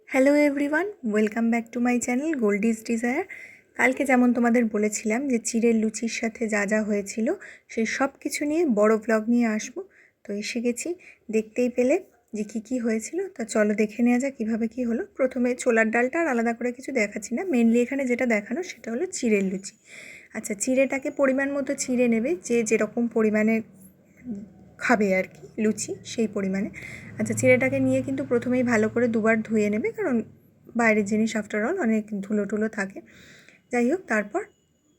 Hello everyone, welcome back to my channel Goldie's Desire. কালকে যেমন তোমাদের বলেছিলাম যে চিড়ের লুচির সাথে যা যা হয়েছিল সেই সব কিছু নিয়ে বড় ব্লগ নিয়ে আসবো। তো এসে গেছি, দেখতেই পেলে যে কী হয়েছিল। তো চলো দেখে নেওয়া যাক কীভাবে কী হলো। প্রথমে ছোলার ডালটা আর আলাদা করে কিছু দেখাচ্ছি না, মেনলি এখানে যেটা দেখানো সেটা হলো চিড়ের লুচি। আচ্ছা, চিড়েটাকে পরিমাণ মতো চিড়ে নেবে, যে যেরকম পরিমাণে খাবে আর কি লুচি সেই পরিমাণে। আচ্ছা, চিড়েটাকে নিয়ে কিন্তু প্রথমেই ভালো করে দুবার ধুয়ে নেবে, কারণ বাইরের জিনিস আফটার অল অনেক ধুলো টুলো থাকে। যাই হোক, তারপর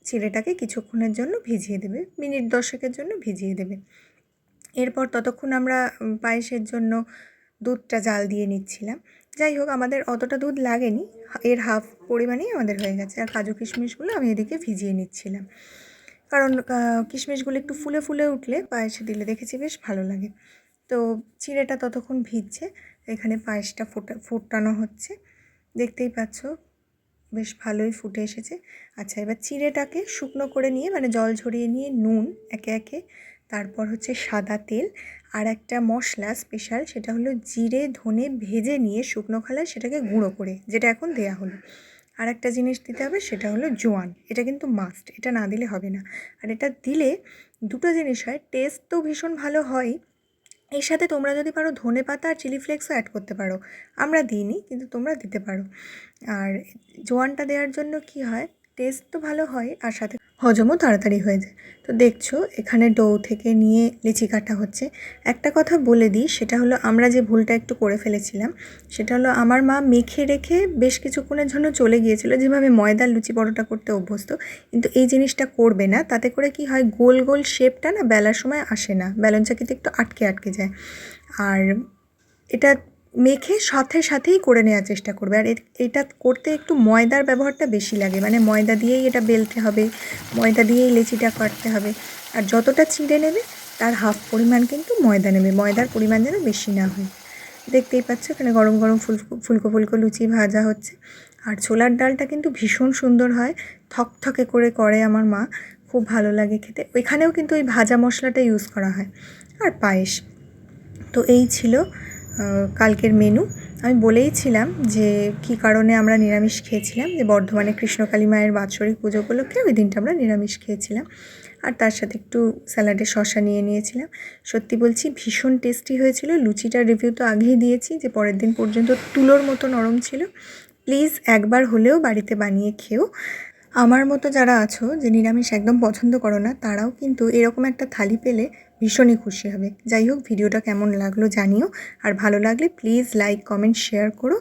চিড়েটাকে কিছুক্ষণের জন্য ভিজিয়ে দেবে, মিনিট 10-এর জন্য ভিজিয়ে দেবে। এরপর ততক্ষণ আমরা পায়েসের জন্য দুধটা জাল দিয়ে নিচ্ছিলাম। যাই হোক, আমাদের অতটা দুধ লাগেনি, এর হাফ পরিমাণেই আমাদের হয়ে গেছে। আর কাজু কিশমিশগুলো আমি এদিকে ভিজিয়ে নিচ্ছিলাম, কারণ কিশমিশগুলো একটু ফুলে ফুলে উঠলে পায়েসে দিলে দেখেছি বেশ ভালো লাগে। তো চিড়েটা ততক্ষণ ভিজছে, এখানে পায়েসটা ফুটানো হচ্ছে, দেখতেই পাচ্ছ বেশ ভালোই ফুটে এসেছে। আচ্ছা, এবার চিড়েটাকে শুকনো করে নিয়ে, মানে জল ঝরিয়ে নিয়ে, নুন একে একে, তারপর হচ্ছে সাদা তেল, আর একটা মশলা স্পেশাল, সেটা হলো জিরে ধনে ভেজে নিয়ে শুকনো খোলায় সেটাকে গুঁড়ো করে, যেটা এখন দেয়া হলো। আর একটা জিনিস দিতে হবে, সেটা হলো জোয়ান। এটা কিন্তু মাস্ট, এটা না দিলে হবে না। আর এটা দিলে দুটো জিনিস হয়, টেস্ট তো ভীষণ ভালো হয়, এর সাথে তোমরা যদি পারো ধনে পাতা আর চিলি ফ্লেক্সও অ্যাড করতে পারো। আমরা দিইনি, কিন্তু তোমরা দিতে পারো। আর জোয়ানটা দেওয়ার জন্য কি হয়, টেস্ট তো ভালো হয় আর সাথে হজমও তাড়াতাড়ি হয়ে যায়। তো দেখছো এখানে ডো থেকে নিয়ে লিচি কাটা হচ্ছে। একটা কথা বলে দিই, সেটা হলো আমরা যে ভুলটা একটু করে ফেলেছিলাম, সেটা হলো আমার মা মেখে রেখে বেশ কিছুক্ষণের জন্য চলে গিয়েছিল, যেভাবে ময়দার লুচি পরোটা করতে অভ্যস্ত। কিন্তু এই জিনিসটা করবে না, তাতে করে কি হয়, গোল গোল শেপটা না বেলার সময় আসে না, বেলন চাকিতে একটু আটকে যায়। আর এটা মেখে সাথেই করে নেওয়ার চেষ্টা করবে। আর এটা করতে একটু ময়দার ব্যবহারটা বেশি লাগে, মানে ময়দা দিয়েই এটা বেলতে হবে, ময়দা দিয়েই লেচিটা কাটতে হবে। আর যতটা চিড়ে নেবে তার হাফ পরিমাণ কিন্তু ময়দা নেবে, ময়দার পরিমাণ যেন বেশি না হয়। দেখতেই পাচ্ছ এখানে গরম গরম ফুলকো ফুলকো লুচি ভাজা হচ্ছে। আর ছোলার ডালটা কিন্তু ভীষণ সুন্দর হয়, থকথকে করে আমার মা, খুব ভালো লাগে খেতে। ওইখানেও কিন্তু ওই ভাজা মশলাটা ইউজ করা হয়। আর পায়েস তো এই ছিল কালকের মেনু। আমি বলেইছিলাম যে কী কারণে আমরা নিরামিষ খেয়েছিলাম, যে বর্ধমানে কৃষ্ণকালী মায়ের বাৎসরিক পুজো উপলক্ষে ওই দিনটা আমরা নিরামিষ খেয়েছিলাম। আর তার সাথে একটু স্যালাডে শসা নিয়ে নিয়েছিলাম। সত্যি বলছি ভীষণ টেস্টি হয়েছিল। লুচিটার রিভিউ তো আগেই দিয়েছি, যে পরের দিন পর্যন্ত তুলোর মতো নরম ছিল। প্লিজ একবার হলেও বাড়িতে বানিয়ে খেও। আমার মতো যারা আছো যে নিরামিষ একদম পছন্দ করো না, তারাও কিন্তু এরকম একটা থালি পেলে ভীষণই খুশি হবে। যাই হোক, ভিডিওটা কেমন লাগলো জানিও, আর ভালো লাগলে প্লিজ লাইক কমেন্ট শেয়ার করো।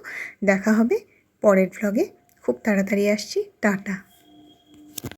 দেখা হবে পরের ভ্লগে, খুব তাড়াতাড়ি আসছি। টাটা।